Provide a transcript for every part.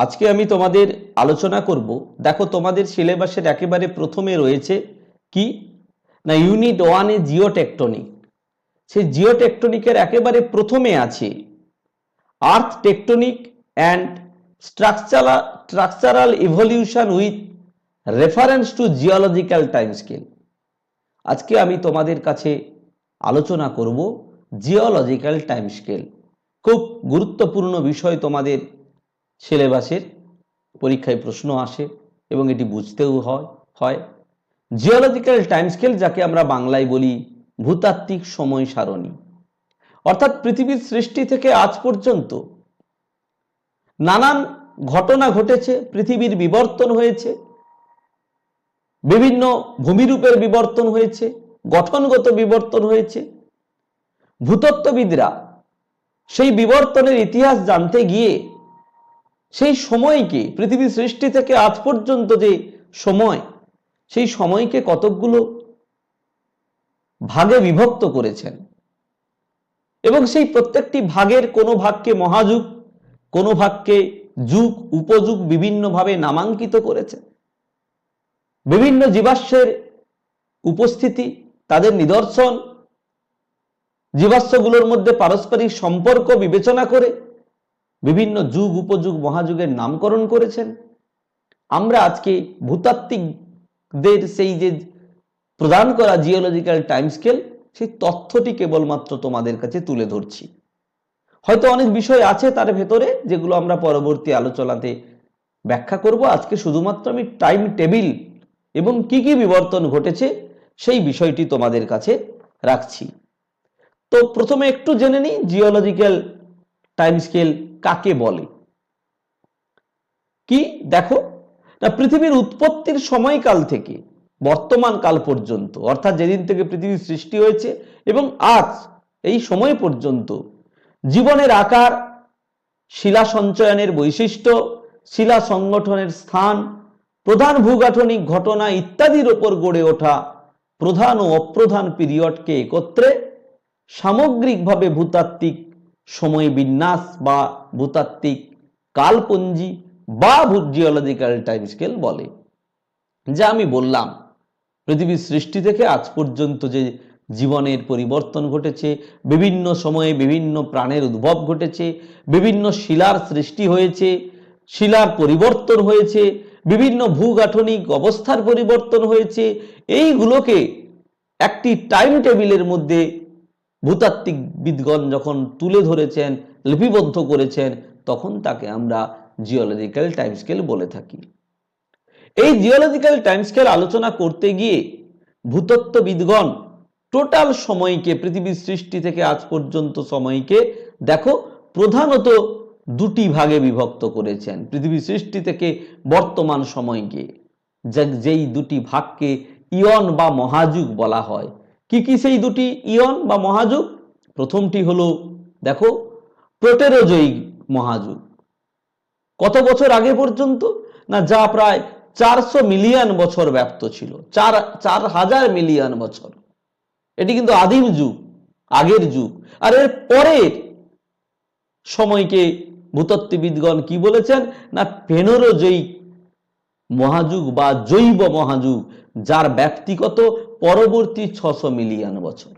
আজকে আমি তোমাদের আলোচনা করব। দেখো তোমাদের সিলেবাসের একেবারে প্রথমে রয়েছে কি না ইউনিট 1 এ জিওটেকটনিক। সেই জিওটেকটনিকের একেবারে প্রথমে আছে earth tectonic and structural evolution with reference to geological time scale. আজকে আমি তোমাদের কাছে আলোচনা করব জিওলজিক্যাল টাইম স্কেল। খুব গুরুত্বপূর্ণ বিষয়, তোমাদের সিলেবাসের পরীক্ষায় প্রশ্ন আসে এবং এটি বুঝতেও হয়। জিওলজিক্যাল টাইম স্কেল, যাকে আমরা বাংলায় বলি ভূতাত্ত্বিক সময় সারণী, অর্থাৎ পৃথিবীর সৃষ্টি থেকে আজ পর্যন্ত নানান ঘটনা ঘটেছে, পৃথিবীর বিবর্তন হয়েছে, বিভিন্ন ভূমিরূপের বিবর্তন হয়েছে, গঠনগত বিবর্তন হয়েছে। ভূতত্ত্ববিদরা সেই বিবর্তনের ইতিহাস জানতে গিয়ে সেই সময়কে, পৃথিবীর সৃষ্টি থেকে আজ পর্যন্ত যে সময়, সেই সময়কে কতকগুলো ভাগে বিভক্ত করেছেন এবং সেই প্রত্যেকটি ভাগের কোনো ভাগকে মহাযুগ, কোনো ভাগকে যুগ, উপযুগ বিভিন্নভাবে নামাঙ্কিত করেছেন। বিভিন্ন জীবাশ্মের উপস্থিতি, তাদের নিদর্শন, জীবাশ্মগুলোর মধ্যে পারস্পরিক সম্পর্ক বিবেচনা করে বিভিন্ন যুগ, উপযুগ, মহাযুগের নামকরণ করেছেন। আমরা আজকে ভূতাত্ত্বিকদের সেই যে প্রদান করা জিওলজিক্যাল টাইম স্কেল, সেই তথ্যটি কেবলমাত্র তোমাদের কাছে তুলে ধরছি। হয়তো অনেক বিষয় আছে তার ভেতরে যেগুলো আমরা পরবর্তী আলোচনাতে ব্যাখ্যা করব। আজকে শুধুমাত্র আমি টাইম টেবিল এবং কি কি বিবর্তন ঘটেছে সেই বিষয়টি তোমাদের কাছে রাখছি। তো প্রথমে একটু জেনে নিই জিওলজিক্যাল টাইম স্কেল কাকে বলে। কি দেখো না, পৃথিবীর উৎপত্তির সময়কাল থেকে বর্তমান কাল পর্যন্ত, অর্থাৎ যেদিন থেকে পৃথিবীর সৃষ্টি হয়েছে এবং আজ এই সময় পর্যন্ত জীবনের আকার, শিলা সঞ্চয়নের বৈশিষ্ট্য, শিলা সংগঠনের স্থান, প্রধান ভূগাঠনিক ঘটনা ইত্যাদির ওপর গড়ে ওঠা প্রধান ও অপ্রধান পিরিয়ডকে একত্রে সামগ্রিকভাবে ভূতাত্ত্বিক সময় বিন্যাস বা ভূতাত্ত্বিক কালপঞ্জি বা জিওলজিক্যাল টাইম স্কেল বলে। যা আমি বললাম, পৃথিবীর সৃষ্টি থেকে আজ পর্যন্ত যে জীবনের পরিবর্তন ঘটেছে, বিভিন্ন সময়ে বিভিন্ন প্রাণের উদ্ভব ঘটেছে, বিভিন্ন শিলার সৃষ্টি হয়েছে, শিলার পরিবর্তন হয়েছে, বিভিন্ন ভূগাঠনিক অবস্থার পরিবর্তন হয়েছে, এইগুলোকে একটি টাইম টেবিলের মধ্যে ভূতাত্ত্বিকবিদগণ যখন তুলে ধরেছেন, লিপিবদ্ধ করেছেন, তখন তাকে আমরা জিওলজিক্যাল টাইম স্কেল বলে থাকি। এই জিওলজিক্যাল টাইম স্কেল আলোচনা করতে গিয়ে ভূতত্ত্ববিদগণ টোটাল সময়কে, পৃথিবীর সৃষ্টি থেকে আজ পর্যন্ত সময়কে দেখো প্রধানত দুটি ভাগে বিভক্ত করেছেন। পৃথিবীর সৃষ্টি থেকে বর্তমান সময়কে, যেই দুটি ভাগকে ইয়ন বা মহাযুগ বলা হয়। কি কি সেই দুটি ইয়ন বা মহাযুগ? প্রথমটি হলো দেখো প্রোটেরোজয়িক মহাযুগ। কত বছর আগে পর্যন্ত না, যা প্রায় 400 মিলিয়ন বছর ব্যাপ্ত ছিল, 4000 মিলিয়ন বছর। এটি কিন্তু আদিম যুগ, আগের যুগ। আর এর পরের সময়কে ভূতত্ত্ববিদগণ কি বলেছেন না ফেনোরোজয়িক মহাযুগ বা জৈব মহাযুগ, যার ব্যক্তিগত পরবর্তী 600 মিলিয়ন বছর।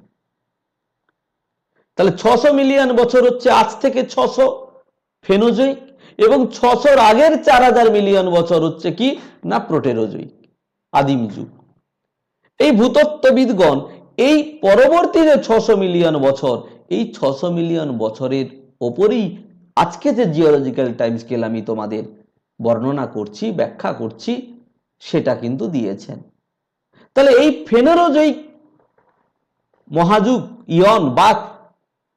তাহলে 600 মিলিয়ন বছর হচ্ছে আজ থেকে 600 ফেনোজয়িক, এবং 600 আগের 4000 মিলিয়ন বছর হচ্ছে কি না প্রোটেরোজয়িক, আদিম যুগ। এই ভূতত্ত্ববিদগণ এই পরবর্তী যে 600 মিলিয়ন বছর, এই 600 মিলিয়ন বছরের ওপরেই আজকে যে জিওলজিক্যাল টাইম স্কেল আমি তোমাদের বর্ণনা করছি, ব্যাখ্যা করছি, সেটা কিন্তু দিয়েছেন। তাহলে এই ফেনোরোজয়িক মহাযুগ ইয়ন বা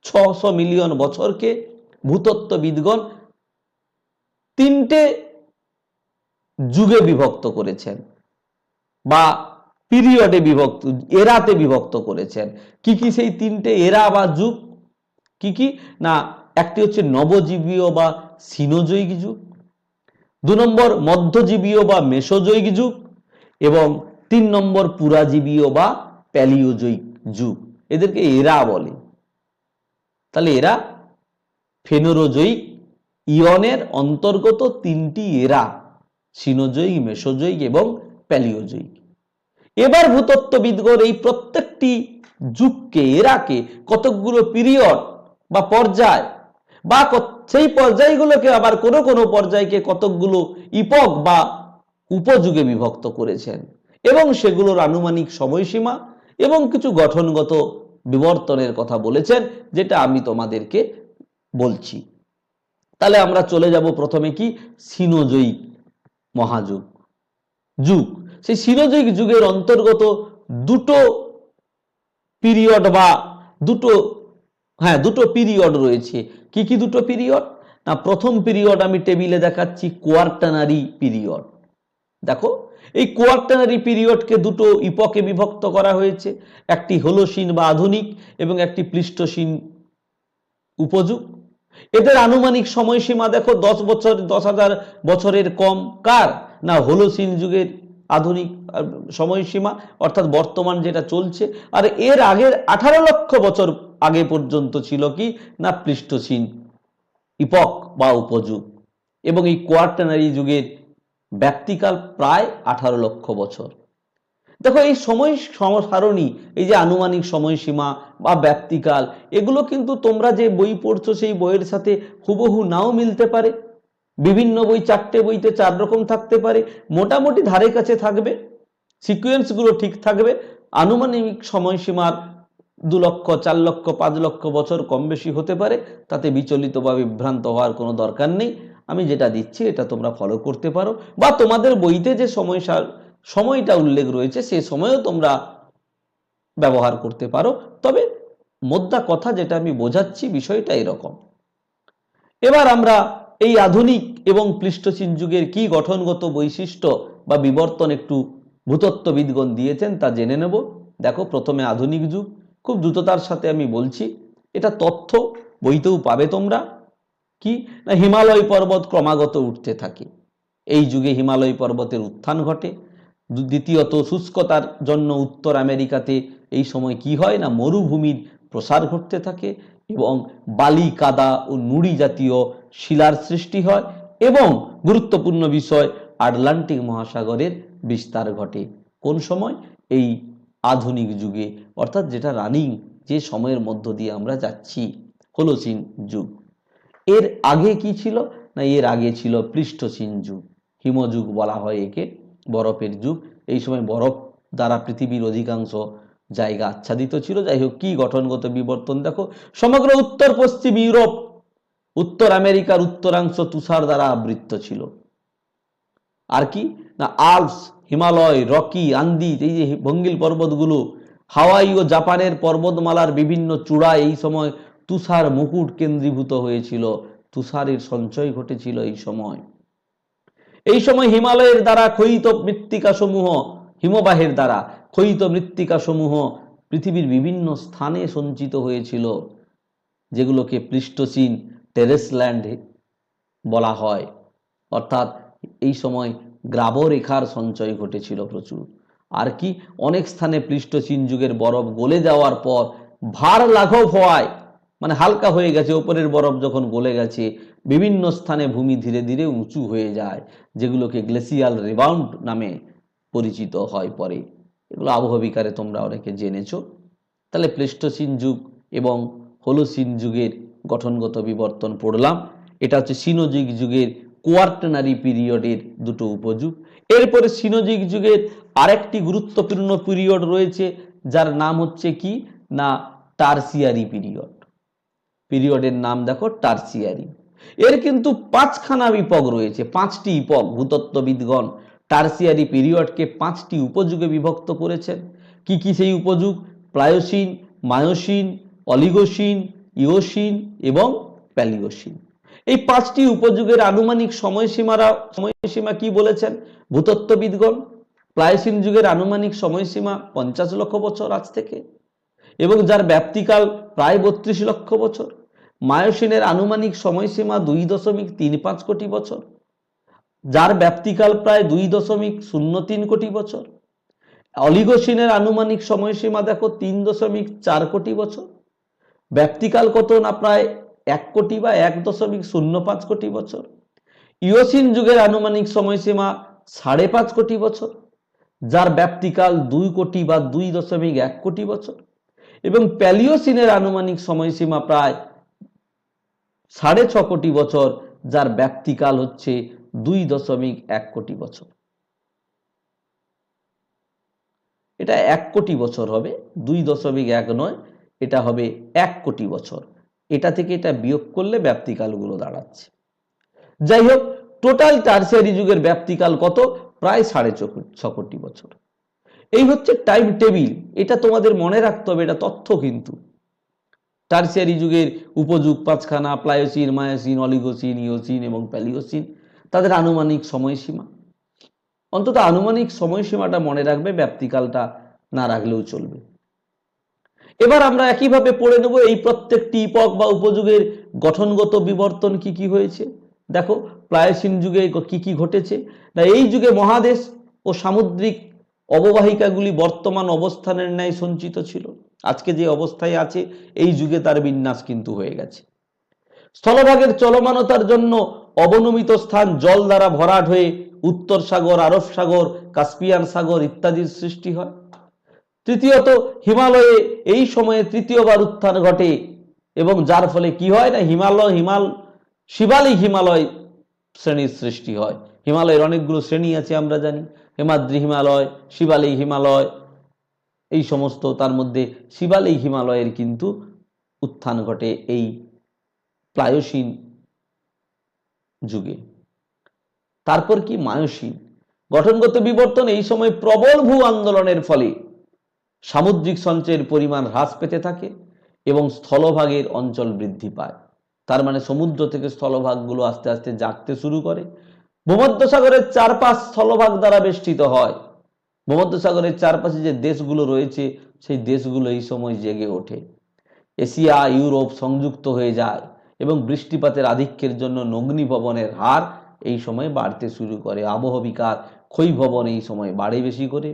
600 মিলিয়ন বছরকে ভূতত্ত্ববিদগণ তিনটে যুগে বিভক্ত করেছেন বা পিরিয়ডে বিভক্ত, এরাতে বিভক্ত করেছেন। কি কি সেই তিনটে এরা বা যুগ? কি কি না, একটি হচ্ছে নবজীবীয় বা সিনোজয়িক যুগ, 2 নম্বর মধ্যজীবীয় বা মেসোজয়িক যুগ, এবং 3 নম্বর পুরাজীবীয় বা প্যালিওজয়িক যুগ। এদেরকে এরা বলে। তাহলে এরা ফেনোরোজয়িক, ইয়নের অন্তর্গত তিনটি এরা, সিনোজয়িক, মেসোজয়িক এবং প্যালিওজয়িক। এবার ভূতত্ত্ববিদগণ এই প্রত্যেকটি যুগকে, এরাকে কতকগুলো পিরিয়ড বা পর্যায়, বা সেই পর্যায়গুলোকে আবার কোনো কোনো পর্যায়কে কতকগুলো ইপক বা উপযুগে বিভক্ত করেছেন, এবং সেগুলোর আনুমানিক সময়সীমা এবং কিছু গঠনগত বিবর্তনের কথা বলেছেন, যেটা আমি তোমাদেরকে বলছি। তাহলে আমরা চলে যাব প্রথমে কি, সিনোজয়িক মহাযুগ যুগ। সেই সিনোজয়িক যুগের অন্তর্গত দুটো পিরিয়ড বা দুটো পিরিয়ড রয়েছে। কি কি দুটো পিরিয়ড? না, প্রথম পিরিয়ড আমি টেবিলে দেখাচ্ছি, কোয়ার্টানারি পিরিয়ড। দেখো, এই কোয়ার্টানারি পিরিয়ডকে দুটো ইপকে বিভক্ত করা হয়েছে, একটি হোলোসিন বা আধুনিক এবং একটি প্লিস্টোসিন উপযুগ। এদের আনুমানিক সময়সীমা দেখো 10,000 বছরের কম। কার? না, হোলোসিন যুগের আধুনিক সময়সীমা, অর্থাৎ বর্তমান যেটা চলছে। আর এর আগের 18 লক্ষ বছর আগে পর্যন্ত ছিল কি না, প্লিস্টোসিন ইপক বা উপযুগ। এবং এই কোয়ার্টানারি যুগের ব্যাপ্তিকাল প্রায় 18 লক্ষ বছর। দেখো, এই সময় সারণী, এই যে আনুমানিক সময়সীমা বা ব্যাপ্তিকাল, এগুলো কিন্তু তোমরা যে বই পড়ছো সেই বইয়ের সাথে হুবহু নাও মিলতে পারে। বিভিন্ন বই, 4টে বইতে 4 রকম থাকতে পারে। মোটামুটি ধারে কাছে থাকবে, সিকুয়েন্সগুলো ঠিক থাকবে। আনুমানিক সময়সীমার 2 লক্ষ, 4 লক্ষ, 5 লক্ষ বছর কম বেশি হতে পারে। তাতে বিচলিত বা বিভ্রান্ত হওয়ার কোনো দরকার নেই। আমি যেটা দিচ্ছি এটা তোমরা ফলো করতে পারো, বা তোমাদের বইতে যে সময়টা উল্লেখ রয়েছে সে সময়ও তোমরা ব্যবহার করতে পারো। তবে মোদ্দা কথা যেটা আমি বোঝাচ্ছি, বিষয়টা এরকম। এবার আমরা এই আধুনিক এবং প্লিস্টোসিন যুগের কি গঠনগত বৈশিষ্ট্য বা বিবর্তন একটু ভূতত্ত্ববিদগণ দিয়েছেন তা জেনে নেব। দেখো, প্রথমে আধুনিক যুগ, খুব দ্রুততার সাথে আমি বলছি, এটা তথ্য বইতেও পাবে তোমরা। কি না, হিমালয় পর্বত ক্রমাগত উঠতে থাকে। এই যুগে হিমালয় পর্বতের উত্থান ঘটে। দ্বিতীয়ত, শুষ্কতার জন্য উত্তর আমেরিকাতে এই সময় কি হয় না, মরুভূমির প্রসার ঘটতে থাকে এবং বালি, কাদা ও নুড়ি জাতীয় শিলার সৃষ্টি হয়। এবং গুরুত্বপূর্ণ বিষয়, আটলান্টিক মহাসাগরের বিস্তার ঘটে। কোন সময়? এই আধুনিক যুগে, অর্থাৎ যেটা রানিং, যে সময়ের মধ্য দিয়ে আমরা যাচ্ছি, হোলোসিন যুগ। এর আগে কি ছিল না, এর আগে ছিল প্লিস্টোসিন যুগ, হিমযুগ বলা হয় একে, বরফের যুগ। এই সময় বরফ দ্বারা পৃথিবীর অধিকাংশ জায়গা আচ্ছাদিত ছিল। যাই হোক, কি গঠনগত বিবর্তন দেখো, সমগ্র উত্তর পশ্চিম ইউরোপ, উত্তর আমেরিকার উত্তরাংশ তুষার দ্বারা আবৃত ছিল। আর কি না, আল্পস, হিমালয়, রকি, আন্দিজ, এই যে ভঙ্গিল পর্বতগুলো, হাওয়াই ও জাপানের পর্বতমালার বিভিন্ন চূড়ায় এই সময় তুষার মুকুট কেন্দ্রীভূত হয়েছিল। তুষারের সঞ্চয় ঘটেছিল এই সময়। এই সময় হিমালয়ের দ্বারা ক্ষয়িত মৃত্তিকা সমূহ, হিমবাহের দ্বারা ক্ষয়িত মৃত্তিকা সমূহ পৃথিবীর বিভিন্ন স্থানে সঞ্চিত হয়েছিল, যেগুলোকে প্লিস্টোসিন টেরেসল্যান্ড বলা হয়। অর্থাৎ এই সময় গ্রাবরেখার সঞ্চয় ঘটেছিল প্রচুর। আর কি, অনেক স্থানে প্লিস্টোসিন যুগের বরফ গলে যাওয়ার পর ভার লাঘব হওয়ায়, মানে হালকা হয়ে গেছে, ওপরের বরফ যখন গলে গেছে, বিভিন্ন স্থানে ভূমি ধীরে ধীরে উঁচু হয়ে যায়, যেগুলোকে গ্লেসিয়াল রিবাউন্ড নামে পরিচিত হয় পরে। এগুলো আবহবিকারে তোমরা অনেকে জেনেছো। তাহলে প্লিস্টোসিন যুগ এবং হোলোসিন যুগের গঠনগত বিবর্তন পড়লাম। এটা হচ্ছে সিনোজয়িক যুগের কোয়ার্টানারি পিরিয়ডের দুটো উপযুগ। এরপরে সিনোজয়িক যুগের আরেকটি গুরুত্বপূর্ণ পিরিয়ড রয়েছে, যার নাম হচ্ছে কি না, টারসিয়ারি পিরিয়ড। পিরিয়ডের নাম দেখো, টারসিয়ারি। এর কিন্তু 5খানা ইপক রয়েছে, 5টি ইপক। ভূতত্ত্ববিদগণ টারসিয়ারি পিরিয়ডকে 5টি উপযুগে বিভক্ত করেছেন। কি কি সেই উপযুগ? প্লায়োসিন, মায়োসিন, অলিগোসিন, ইওসিন এবং প্যালিওসিন। এই 5টি উপযুগের আনুমানিক সময়সীমা কি বলেছেন ভূতত্ত্ববিদগণ? প্লায়োসিন যুগের আনুমানিক সময়সীমা 50 লক্ষ বছর আজ থেকে, এবং যার ব্যাপ্তিকাল প্রায় 32 লক্ষ বছর। মায়োসিনের আনুমানিক সময়সীমা 2.35 কোটি বছর, যার ব্যাপ্তিকাল প্রায় 2.03 কোটি বছর। অলিগোসিনের আনুমানিক সময়সীমা দেখো 3.4 কোটি বছর, ব্যাপ্তিকাল কত না প্রায় 1 কোটি বা 1.05 কোটি বছর। ইওসিন যুগের আনুমানিক সময়সীমা 5.5 কোটি বছর, যার ব্যাপ্তিকাল 2 কোটি বা 2.1 কোটি বছর, এবং প্যালিওসিনের আনুমানিক সময়সীমা প্রায় 6.5 কোটি বছর, যার ব্যাপ্তিকাল হচ্ছে 2.1 কোটি বছর। এটা 1 কোটি বছর হবে, 2.1 নয়, এটা হবে 1 কোটি বছর। এটা থেকে এটা বিয়োগ করলে ব্যাপ্তিকালগুলো দাঁড়াচ্ছে। যাই হোক, টোটাল টারসিয়ারি যুগের ব্যাপ্তিকাল কত? প্রায় 6.5 কোটি বছর। এই হচ্ছে টাইম টেবিল। এটা তোমাদের মনে রাখতে হবে, এটা তথ্য কিন্তু। টারসিয়ারি যুগের উপযুগ 5খানা: প্লায়োসিন, মায়োসিন, অলিগোসিন, ইওসিন এবং প্যালিওসিন। তাদের আনুমানিক সময়সীমা, অন্তত আনুমানিক সময়সীমাটা মনে রাখবে, ব্যাপ্তিকালটা না রাখলেও চলবে। এবার আমরা একইভাবে পড়ে নেব এই প্রত্যেকটি ইপক বা উপযুগের গঠনগত বিবর্তন কি কি হয়েছে। দেখো, প্লায়োসিন যুগে কি কি ঘটেছে না, এই যুগে মহাদেশ ও সামুদ্রিক অববাহিকাগুলি বর্তমান অবস্থানের ন্যায় সঞ্চিত ছিল। আজকে যে অবস্থায় আছে, এই যুগে তার বিন্যাস কিন্তু হয়ে গেছে। স্থলভাগের চলমানতার জন্য অবনমিত স্থান জল দ্বারা ভরাট হয়ে উত্তর সাগর, আরব সাগর, কাস্পিয়ান সাগর ইত্যাদির সৃষ্টি হয়। তৃতীয়ত, হিমালয়ে এই সময়ে তৃতীয়বার উত্থান ঘটে, এবং যার ফলে কি হয় না, শিবালিক হিমালয় শ্রেণীর সৃষ্টি হয়। হিমালয়ের অনেকগুলো শ্রেণী আছে আমরা জানি, হিমাদ্রি হিমালয়, শিবালিক হিমালয়, এই সমস্ত। তার মধ্যে শিবালিক হিমালয়ের কিন্তু উত্থান ঘটে এই প্লায়োসিন যুগে। তারপর কি মায়োসিন গঠনগত বিবর্তন। এই সময় প্রবল ভূ আন্দোলনের ফলে সামুদ্রিক সঞ্চয়ের পরিমাণ হ্রাস পেতে থাকে এবং স্থলভাগের অঞ্চল বৃদ্ধি পায়। তার মানে সমুদ্র থেকে স্থলভাগগুলো আস্তে আস্তে জাগতে শুরু করে। ভূমধ্যসাগরের চারপাশ স্থলভাগ দ্বারা বেষ্টিত হয়। ভূমধ্যসাগরের চারপাশে যে দেশগুলো রয়েছে, সেই দেশগুলো এই সময় জেগে ওঠে। এশিয়া, ইউরোপ সংযুক্ত হয়ে যায় এবং বৃষ্টিপাতের আধিক্যের জন্য নগ্নিভবনের হার এই সময় বাড়তে শুরু করে। আবহবিকার ক্ষয়ভবন এই সময় বাড়ে বেশি করে।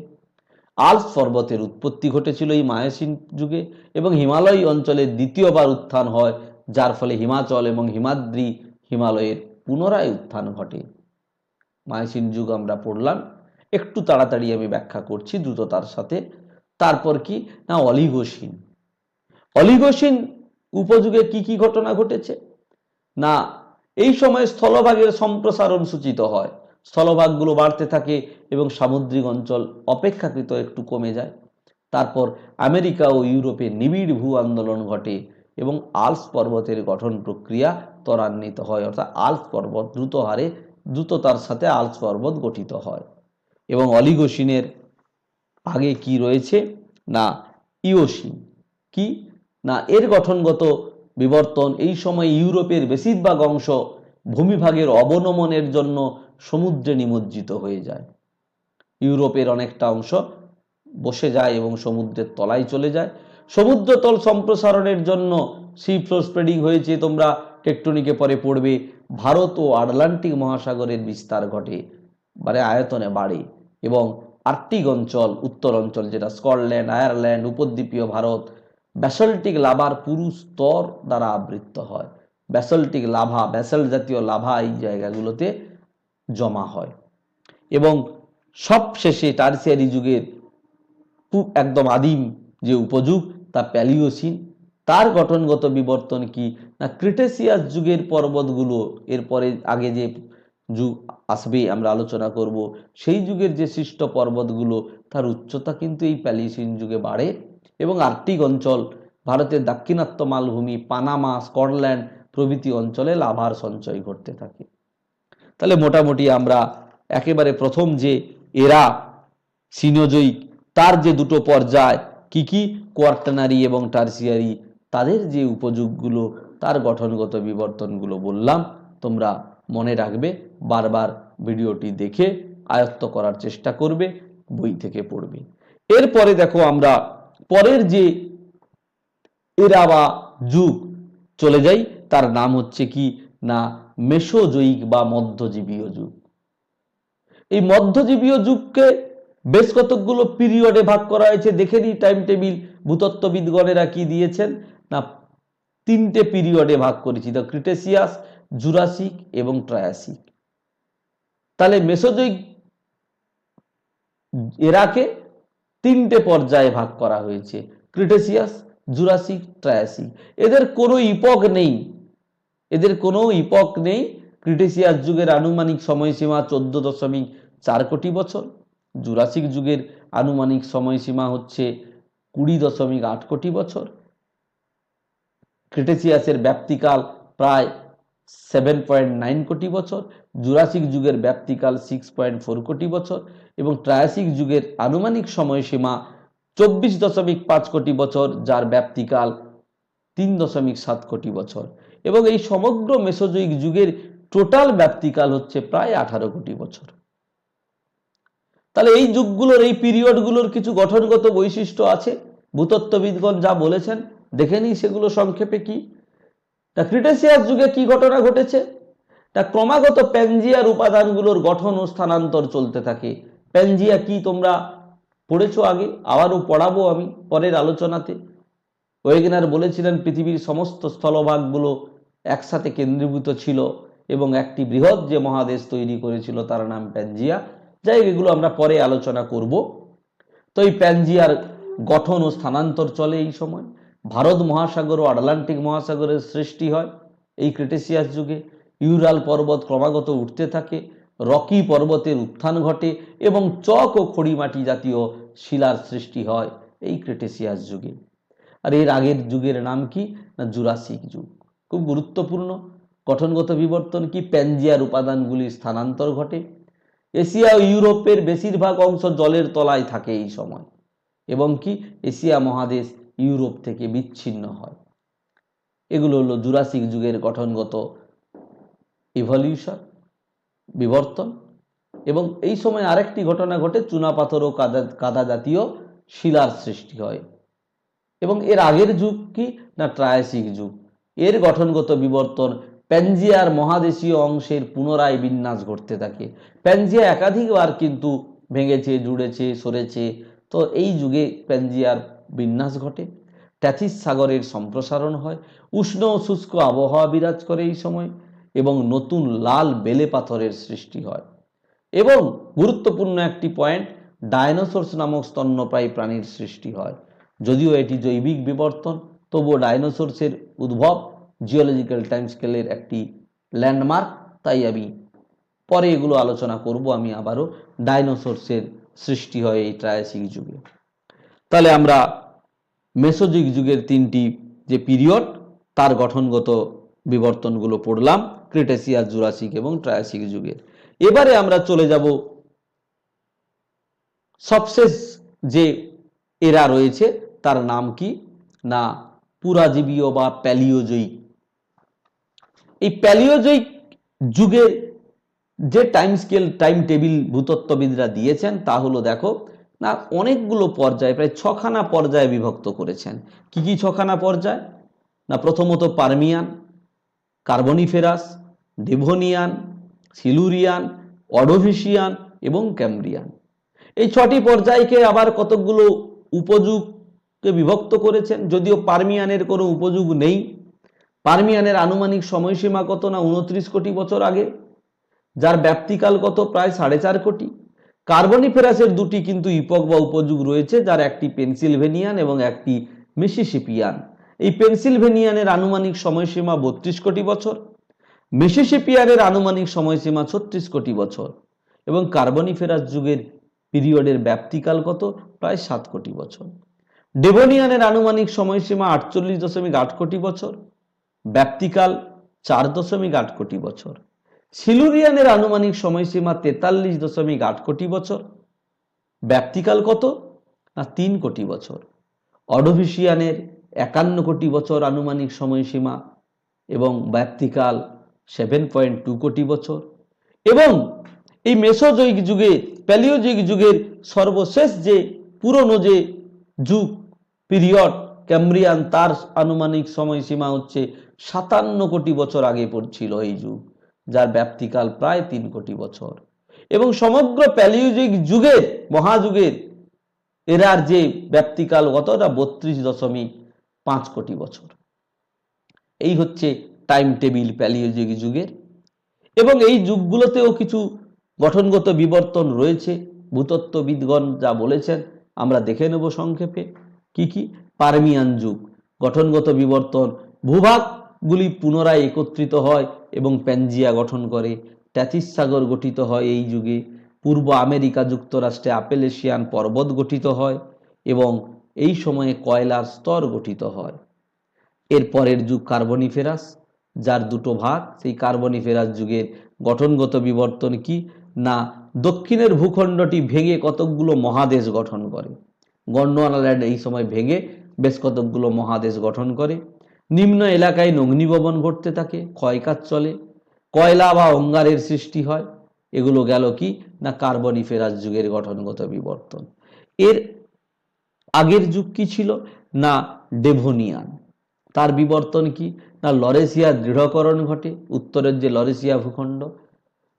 আল্পস পর্বতের উৎপত্তি ঘটেছিল এই মায়োসিন যুগে, এবং হিমালয় অঞ্চলের দ্বিতীয়বার উত্থান হয়, যার ফলে হিমাচল এবং হিমাদ্রি হিমালয়ের পুনরায় উত্থান ঘটে। মায়োসিন যুগ আমরা পড়লাম, একটু তাড়াতাড়ি আমি ব্যাখ্যা করছি দ্রুততার সাথে। তারপর কি না, অলিগোসিন। অলিগোসিন উপযুগে কি কি ঘটনা ঘটেছে না, এই সময় স্থলভাগের সম্প্রসারণ সূচিত হয়। স্থলভাগগুলো বাড়তে থাকে এবং সামুদ্রিক অঞ্চল অপেক্ষাকৃত একটু কমে যায়। তারপর আমেরিকা ও ইউরোপে নিবিড় ভূ আন্দোলন ঘটে এবং আল্পস পর্বতের গঠন প্রক্রিয়া ত্বরান্বিত হয়, অর্থাৎ আল্পস পর্বত দ্রুততার সাথে আল্পস পর্বত গঠিত হয়। এবং অলিগোসিনের আগে কি রয়েছে না, ইওসিন। কি না, এর গঠনগত বিবর্তন। এই সময় ইউরোপের বেশিরভাগ অংশ ভূমিভাগের অবনমনের জন্য সমুদ্রে নিমজ্জিত হয়ে যায়। ইউরোপের অনেকটা অংশ বসে যায় এবং সমুদ্রের তলায় চলে যায়। সমুদ্রতল সম্প্রসারণের জন্য সি ফ্লোর স্প্রেডিং হয়েছে, তোমরা টেকটনিকে পরে পড়বে। ভারত ও আটলান্টিক মহাসাগরের বিস্তার ঘটে, মানে আয়তনে বাড়ে, এবং আর্কটিক অঞ্চল, উত্তর অঞ্চল যেটা স্কটল্যান্ড, আয়ারল্যান্ড, উপদ্বীপীয় ভারত ব্যাসল্টিক লাভার পুরু স্তর দ্বারা আবৃত হয়। ব্যাসল্টিক লাভা, ব্যাসল্ট জাতীয় লাভা এই জায়গাগুলোতে জমা হয়। এবং সবশেষে টারসিয়ারি যুগের একদম আদিম যে উপযুগ, তা প্যালিওসিন। তার গঠনগত বিবর্তন কি না, ক্রিটেসিয়াস যুগের পর্বতগুলো, এরপরে আগে যে যুগ আসবে আমরা আলোচনা করব, সেই যুগের যে সৃষ্ট পর্বতগুলো, তার উচ্চতা কিন্তু এই প্যালিওসিন যুগে বাড়ে, এবং আর্কটিক অঞ্চল, ভারতের দাক্ষিণাত্য মালভূমি, পানামা, স্কটল্যান্ড প্রভৃতি অঞ্চলে লাভার সঞ্চয় ঘটতে থাকে। তাহলে মোটামুটি আমরা একেবারে প্রথম যে এরা সিনোজয়িক, তার যে দুটো পর্যায় কি কি, কোয়ার্টানারি এবং টারসিয়ারি, তাদের যে উপযুগগুলো, তার গঠনগত বিবর্তনগুলো বললাম। তোমরা মনে রাখবে, বারবার ভিডিওটি দেখে আয়ত্ত করার চেষ্টা করবে, বই থেকে পড়বে। এরপরে দেখো, আমরা পরের যে এরা বা যুগ চলে যাই, তার নাম হচ্ছে কি না, মেসোজয়িক বা মধ্যজীবীয় যুগ। এই মধ্যজীবীয় যুগকে বেশ কতকগুলো পিরিয়ডে ভাগ করা হয়েছে। দেখে নিই টাইম টেবিল ভূতত্ত্ববিদগণেরা কি দিয়েছেন না, তিনটে পিরিয়ডে ভাগ করেছি, তো ক্রিটেসিয়াস, জুরাসিক এবং ট্রায়াসিক। তাহলে মেসোজয়িক এরাকে তিনটে পর্যায়ে ভাগ করা হয়েছে, ক্রিটেসিয়াস, জুরাসিক, ট্রায়াসিক। এদের কোনো ইপক নেই, এদের কোনো ইপক নেই। ক্রিটেসিয়াস যুগের আনুমানিক সময়সীমা 14.4 কোটি বছর, জুরাসিক যুগের আনুমানিক সময়সীমা হচ্ছে 20.8 কোটি বছর, ক্রিটেসিয়াসের ব্যাপ্তিকাল প্রায় 7.9 কোটি বছর, জুরাসিক যুগের ব্যাপ্তিকাল 6.4 কোটি বছর এবং ট্রায়াসিক যুগের আনুমানিক সময়সীমা 24.5 কোটি বছর, যার ব্যাপ্তিকাল 3.7 কোটি বছর। এবং এই সমগ্র মেসোজয়িক যুগের টোটাল ব্যাপ্তিকাল হচ্ছে প্রায় 18 কোটি বছর। তাহলে এই যুগগুলোর, এই পিরিয়ডগুলোর কিছু গঠনগত বৈশিষ্ট্য আছে, ভূতত্ত্ববিদগণ যা বলেছেন দেখে নিই সেগুলো সংক্ষেপে। কি তা ক্রিটেসিয়াস যুগে কি ঘটনা ঘটেছে? তা ক্রমাগত প্যানজিয়ার উপাদানগুলোর গঠন ও স্থানান্তর চলতে থাকে। প্যানজিয়া কি তোমরা পড়েছো আগে, আবারও পড়াবো আমি পরের আলোচনাতে। ওয়েগনার বলেছিলেন পৃথিবীর সমস্ত স্থলভাগগুলো একসাথে কেন্দ্রীভূত ছিল এবং একটি বৃহৎ যে মহাদেশ তৈরি করেছিল তার নাম প্যানজিয়া। যাই এগুলো আমরা পরে আলোচনা করব। তো এই প্যানজিয়ার গঠন ও স্থানান্তর চলে এই সময়। ভারত মহাসাগর ও আটলান্টিক মহাসাগরের সৃষ্টি হয় এই ক্রিটেসিয়াস যুগে। ইউরাল পর্বত ক্রমাগত উঠতে থাকে, রকি পর্বতের উত্থান ঘটে এবং চক ও খড়িমাটি জাতীয় শিলার সৃষ্টি হয় এই ক্রিটেসিয়াস যুগে। আর এর আগের যুগের নাম কি না জুরাসিক যুগ। খুব গুরুত্বপূর্ণ গঠনগত বিবর্তন কি, প্যানজিয়ার উপাদানগুলির স্থানান্তর ঘটে। এশিয়া ও ইউরোপের বেশিরভাগ অংশ জলের তলায় থাকে এই সময় এবং কি এশিয়া মহাদেশ ইউরোপ থেকে বিচ্ছিন্ন হয়। এগুলো হলো জুরাসিক যুগের গঠনগত ইভলিউশন, বিবর্তন। এবং এই সময় আরেকটি ঘটনা ঘটে, চুনাপাথর ও কাদা জাতীয় শিলার সৃষ্টি হয়। এবং এর আগের যুগ কি না ট্রায়াসিক যুগ। এর গঠনগত বিবর্তন, প্যানজিয়ার মহাদেশীয় অংশের পুনরায় বিন্যাস ঘটতে থাকে। প্যানজিয়া একাধিকবার কিন্তু ভেঙেছে, জুড়েছে, সরেছে। তো এই যুগে প্যানজিয়ার বিন্যাস ঘটে। ট্যাথিস সাগরের সম্প্রসারণ হয়, উষ্ণ ও শুষ্ক আবহাওয়া বিরাজ করে এই সময় এবং নতুন লাল বেলে পাথরের সৃষ্টি হয়। এবং গুরুত্বপূর্ণ একটি পয়েন্ট, ডায়নোসরস নামক স্তন্যপায়ী প্রাণীর সৃষ্টি হয়। যদিও এটি জৈবিক বিবর্তন, তবুও ডায়নোসরসের উদ্ভব জিওলজিক্যাল টাইম স্কেলের একটি ল্যান্ডমার্ক। তাই আমি পরে এগুলো আলোচনা করব। আমি আবারও ডায়নোসরসের সৃষ্টি হয় এই ট্রায়াসিক যুগে। তাহলে আমরা মেসোজয়িক যুগের তিনটি যে পিরিয়ড তার গঠনগত বিবর্তনগুলো পড়লাম, ক্রিটেসিয়াস, জুরাসিক এবং ট্রায়াসিক যুগের। এবারে আমরা চলে যাব সবশেষ যে এরা রয়েছে তার নাম কি না পুরাজীবীয় বা প্যালিওজয়িক। এই প্যালিওজয়িক যুগে যে টাইম স্কেল, টাইম টেবিল ভূতত্ত্ববিদরা দিয়েছেন তা হলো, দেখো না অনেকগুলো পর্যায়ে, প্রায় 6খানা পর্যায়ে বিভক্ত করেছেন। কি কি 6খানা পর্যায়? না প্রথমত Permian, Carboniferous, Devonian, Silurian, Ordovician এবং ক্যাম্ব্রিয়ান। এই 6টি পর্যায়কে আবার কতকগুলো উপযুগে বিভক্ত করেছেন। যদিও পার্মিয়ানের কোনো উপযুগ নেই। পার্মিয়ানের আনুমানিক সময়সীমা কত না 29 কোটি বছর আগে, যার ব্যাপ্তিকাল কত প্রায় 4.5 কোটি। কার্বনিফেরাসের দুটি কিন্তু ইপক বা উপযুগ রয়েছে, যার একটি পেনসিলভেনিয়ান এবং একটি মিসিসিপিয়ান। এই পেনসিলভেনিয়ানের আনুমানিক সময়সীমা 32 কোটি বছর, মিসিসিপিয়ানের আনুমানিক সময়সীমা 36 কোটি বছর এবং কার্বনিফেরাস যুগের পিরিয়ডের ব্যাপ্তিকাল কত প্রায় 7 কোটি বছর। ডেভোনিয়ানের আনুমানিক সময়সীমা 48.8 কোটি বছর, ব্যাপ্তিকাল 4.8 কোটি বছর। সিলুরিয়ানের আনুমানিক সময়সীমা 43.8 কোটি বছর, ব্যাপ্তিকাল কত না 3 কোটি বছর। অর্ডোভিশিয়ানের 51 কোটি বছর আনুমানিক সময়সীমা এবং ব্যাপ্তিকাল 7.2 কোটি বছর। এবং এই মেসোজয়িক যুগে, প্যালিওজয়িক যুগের সর্বশেষ যে পুরনো যে যুগ পিরিয়ড ক্যাম্ব্রিয়ান, তার আনুমানিক সময়সীমা হচ্ছে 57 কোটি বছর আগে পড়ছিল এই যুগ, যার ব্যাপ্তিকাল প্রায় 3 কোটি বছর। এবং সমগ্র প্যালিওজয়িক যুগের, মহাযুগের এরার যে ব্যাপ্তিকাল কতটা 32.5 কোটি বছর। এই হচ্ছে টাইম টেবিল প্যালিওজোইক যুগের। এবং এই যুগগুলোতেও কিছু গঠনগত বিবর্তন রয়েছে, ভূতত্ত্ববিদগণ যা বলেছেন আমরা দেখে নেব সংক্ষেপে। কি কি? পারমিয়ান যুগ, গঠনগত বিবর্তন, ভূভাগগুলি পুনরায় একত্রিত হয় এবং প্যানজিয়া গঠন করে। ট্যাথিস সাগর গঠিত হয় এই যুগে। পূর্ব আমেরিকা যুক্তরাষ্ট্রে আপেলেশিয়ান পর্বত গঠিত হয় এবং এই সময়ে কয়লার স্তর গঠিত হয়। এর পরের যুগ কার্বনিফেরাস, যার দুটো ভাগ। সেই কার্বনিফেরাস যুগের গঠনগত বিবর্তন কি না, দক্ষিণের ভূখণ্ডটি ভেঙে কতকগুলো মহাদেশ গঠন করে। গন্ডোয়ানাল্যান্ড এই সময় ভেঙে বেশ কতকগুলো মহাদেশ গঠন করে। নিম্ন এলাকায় অগ্নিভবন ঘটতে থাকে, ক্ষয়কাজ চলে, কয়লা বা অঙ্গারের সৃষ্টি হয়। এগুলো গেল কি না কার্বনিফেরাস যুগের গঠনগত বিবর্তন। এর আগের যুগ কি ছিল না ডেভোনিয়ান। তার বিবর্তন কি না লরেশিয়ার দৃঢ়করণ ঘটে। উত্তরের যে লরেশিয়া ভূখণ্ড,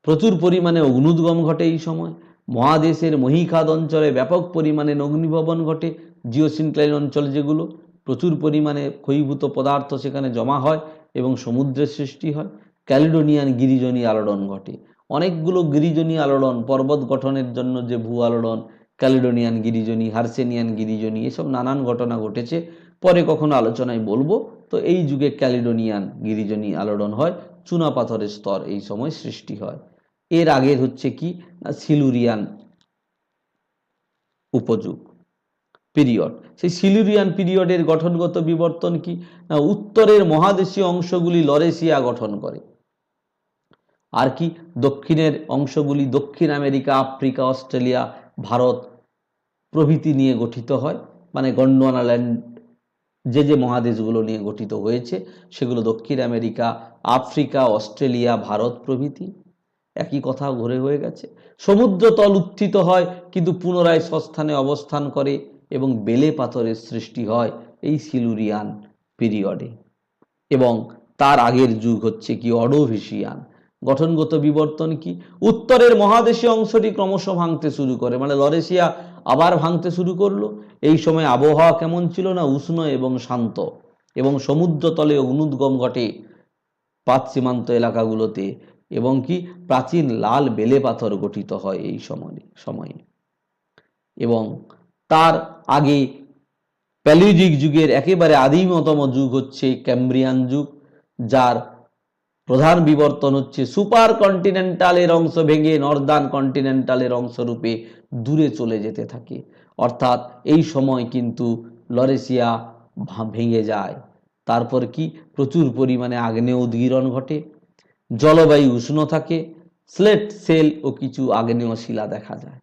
প্রচুর পরিমাণে অগ্নুদ্গম ঘটে এই সময়। মহাদেশের মহীখাত অঞ্চলে ব্যাপক পরিমাণে অগ্নিভবন ঘটে। জিওসিনক্লাইন অঞ্চল যেগুলো, প্রচুর পরিমাণে ক্ষয়ীভূত পদার্থ সেখানে জমা হয় এবং সমুদ্রের সৃষ্টি হয়। ক্যালিডোনিয়ান গিরিজনী আলোড়ন ঘটে। অনেকগুলো গিরিজনী আলোড়ন, পর্বত গঠনের জন্য যে ভূ আলোড়ন, ক্যালিডোনিয়ান গিরিজনী, হার্সেনিয়ান গিরিজনী, এসব নানান ঘটনা ঘটেছে, পরে কখনো আলোচনায় বলবো। তো এই যুগে ক্যালিডোনিয়ান গিরিজনী আলোড়ন হয়, চুনা পাথরের স্তর এই সময় সৃষ্টি হয়। এর আগের হচ্ছে কি না সিলুরিয়ান উপযুগ পিরিয়ড। সেই সিলুরিয়ান পিরিয়ডের গঠনগত বিবর্তন কি না উত্তরের মহাদেশীয় অংশগুলি লরেশিয়া গঠন করে, আর কি দক্ষিণের অংশগুলি দক্ষিণ আমেরিকা, আফ্রিকা, অস্ট্রেলিয়া, ভারত প্রভৃতি নিয়ে গঠিত হয়। মানে গন্ডোয়ানাল্যান্ড যে যে মহাদেশগুলো নিয়ে গঠিত হয়েছে সেগুলো দক্ষিণ আমেরিকা, আফ্রিকা, অস্ট্রেলিয়া, ভারত প্রভৃতি। একই কথা ঘুরে হয়ে গেছে। সমুদ্রতল উত্থিত হয় কিন্তু পুনরায় স্বস্থানে অবস্থান করে এবং বেলে পাথরের সৃষ্টি হয় এই সিলুরিয়ান পিরিয়ডে। এবং তার আগের যুগ হচ্ছে কি অর্ডোভিশিয়ান। গঠনগত বিবর্তন কি উত্তরের মহাদেশীয় অংশটি ক্রমশ ভাঙতে শুরু করে, মানে লরেশিয়া আবার ভাঙতে শুরু করলো। এই সময় আবহাওয়া কেমন ছিল না উষ্ণ এবং শান্ত, এবং সমুদ্রতলে অগ্নুদ্গম ঘটে পাত সীমান্ত এলাকাগুলোতে, এবং কি প্রাচীন লাল বেলে পাথর গঠিত হয় এই সময়ে। এবং তার আগে প্যালিওজিক যুগের একেবারে আদিমতম যুগ হচ্ছে ক্যাম্ব্রিয়ান যুগ, যার প্রধান বিবর্তন হচ্ছে সুপার কন্টিনেন্টালের অংশ ভেঙে নর্দার্ন কন্টিনেন্টালের অংশ রূপে দূরে চলে যেতে থাকে। অর্থাৎ এই সময় কিন্তু লরেশিয়া ভেঙে যায়। তারপর কি প্রচুর পরিমাণে আগ্নেয় উদগীরণ ঘটে, জলবায়ু উষ্ণ থাকে, স্লেট সেল ও কিছু আগ্নেয় শিলা দেখা যায়।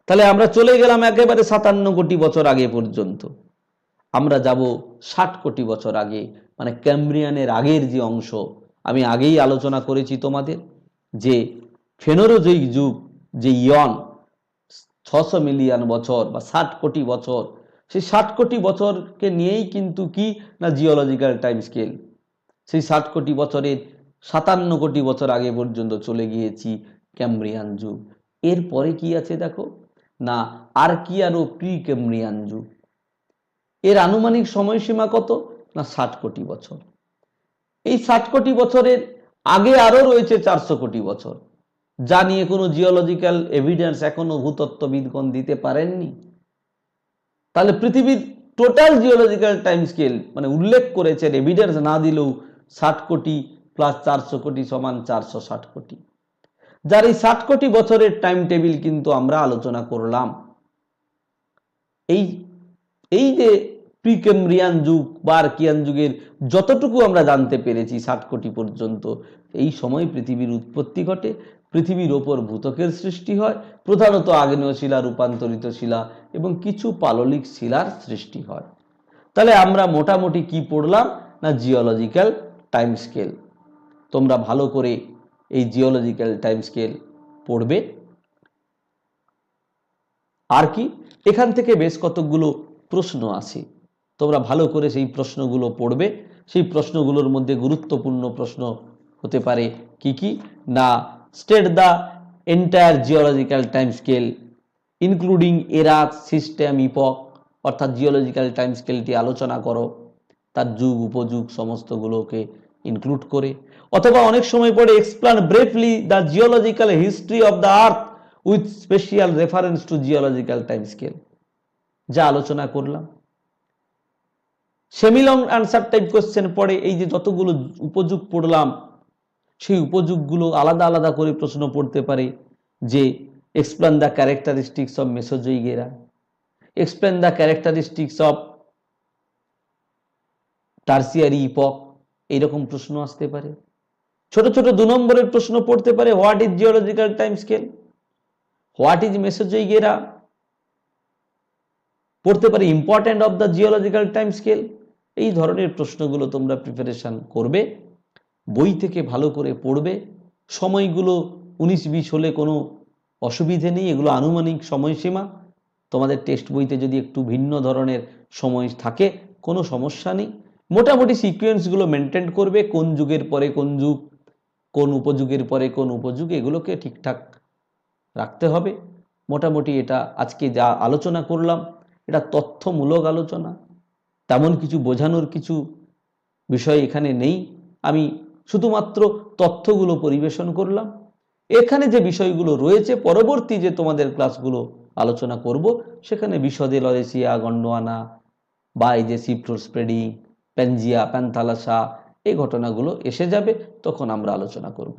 তাহলে আমরা চলে গেলাম একেবারে 57 কোটি বছর আগে পর্যন্ত। আমরা যাব 60 কোটি বছর আগে, মানে ক্যাম্ব্রিয়ানের আগের যে অংশ। আমি আগেই আলোচনা করেছি তোমাদের যে ফেনোরোজয়িক যুগ, যে ইয়ন 600 মিলিয়ন বছর বা 60 কোটি বছর, সেই 60 কোটি বছরকে নিয়েই কিন্তু কি না জিওলজিক্যাল টাইম স্কেল। সেই 60 কোটি বছরের 57 কোটি বছর আগে পর্যন্ত চলে গিয়েছি ক্যাম্ব্রিয়ান যুগ। এরপরে কি আছে দেখো না আর্কিয়ান ও প্রি ক্যাম্ব্রিয়ান যুগ। এর আনুমানিক সময়সীমা কত না 60 কোটি বছর। এই 60 কোটি বছরের আগে আরো রয়েছে 400 কোটি বছর, যা নিয়ে কোনো জিওলজিক্যাল এভিডেন্স এখনো ভূতত্ত্ববিদগণ দিতে পারেননি। তাহলে পৃথিবীর টোটাল জিওলজিক্যাল টাইম স্কেল মানে উল্লেখ করেছেন, এভিডেন্স না দিলেও 60 কোটি প্লাস 400 কোটি সমান 460 কোটি। যার এই 60 কোটি বছরের টাইম টেবিল কিন্তু আমরা আলোচনা করলাম। এই যে প্রিক্যাম্ব্রিয়ান যুগ বা আর্কিয়ান যুগের যতটুকু আমরা জানতে পেরেছি 60 কোটি পর্যন্ত, এই সময় পৃথিবীর উৎপত্তি ঘটে, পৃথিবীর ওপর ভূত্বকের সৃষ্টি হয়, প্রধানত আগ্নেয় শিলা, রূপান্তরিত শিলা এবং কিছু পাললিক শিলার সৃষ্টি হয়। তাহলে আমরা মোটামুটি কি পড়লাম না জিওলজিক্যাল টাইম স্কেল। তোমরা ভালো করে এই জিওলজিক্যাল টাইম স্কেল পড়বে। আর কি এখান থেকে বেশ কতগুলো প্রশ্ন আসে, তোমরা ভালো করে সেই প্রশ্নগুলো পড়বে। সেই প্রশ্নগুলোর মধ্যে গুরুত্বপূর্ণ প্রশ্ন হতে পারে কি কি না state the entire geological time scale including এরা, সিস্টেম, ইপক, অর্থাৎ জিওলজিক্যাল টাইম স্কেলটি আলোচনা করো। তার যুগ উপযুগ সমস্তগুলোকে ইনক্লুড করে, অথবা অনেক সময় পড়ে explain briefly the geological history of the earth with special reference to geological time scale, যা আলোচনা করলাম। Semi long answer type question পড়ে এই যে যতগুলো উপযুগ পড়লাম সেই উপযুগগুলো আলাদা আলাদা করে প্রশ্ন পড়তে পারে, যে explain the characteristics of Mesozoic era, explain the characteristics of tertiary epoch, এইরকম প্রশ্ন আসতে পারে। ছোট ছোট 2 নম্বরের প্রশ্ন পড়তে পারে, what is geological time scale, what is Mesozoic era, পড়তে পারে important of the geological time scale. এই ধরনের প্রশ্নগুলো তোমরা প্রিপারেশন করবে, বই থেকে ভালো করে পড়বে। সময়গুলো 19-20 হলে কোনো অসুবিধে নেই, এগুলো আনুমানিক সময়সীমা। তোমাদের টেক্সট বইতে যদি একটু ভিন্ন ধরনের সময় থাকে কোনো সমস্যা নেই, মোটামুটি সিকোয়েন্সগুলো মেনটেন করবে, কোন যুগের পরে কোন যুগ, কোন উপযুগের পরে কোন উপযুগ, এগুলোকে ঠিকঠাক রাখতে হবে। মোটামুটি এটা আজকে যা আলোচনা করলাম এটা তথ্যমূলক আলোচনা, তেমন কিছু বোঝানোর কিছু বিষয় এখানে নেই। আমি শুধুমাত্র তথ্যগুলো পরিবেশন করলাম। এখানে যে বিষয়গুলো রয়েছে পরবর্তী যে তোমাদের ক্লাসগুলো আলোচনা করব সেখানে বিশদে লরেসিয়া, গন্ডোয়ানা বা এই যে সিপ্টোর স্প্রেডিং, প্যানজিয়া, প্যান্থালাসা, এই ঘটনাগুলো এসে যাবে, তখন আমরা আলোচনা করব।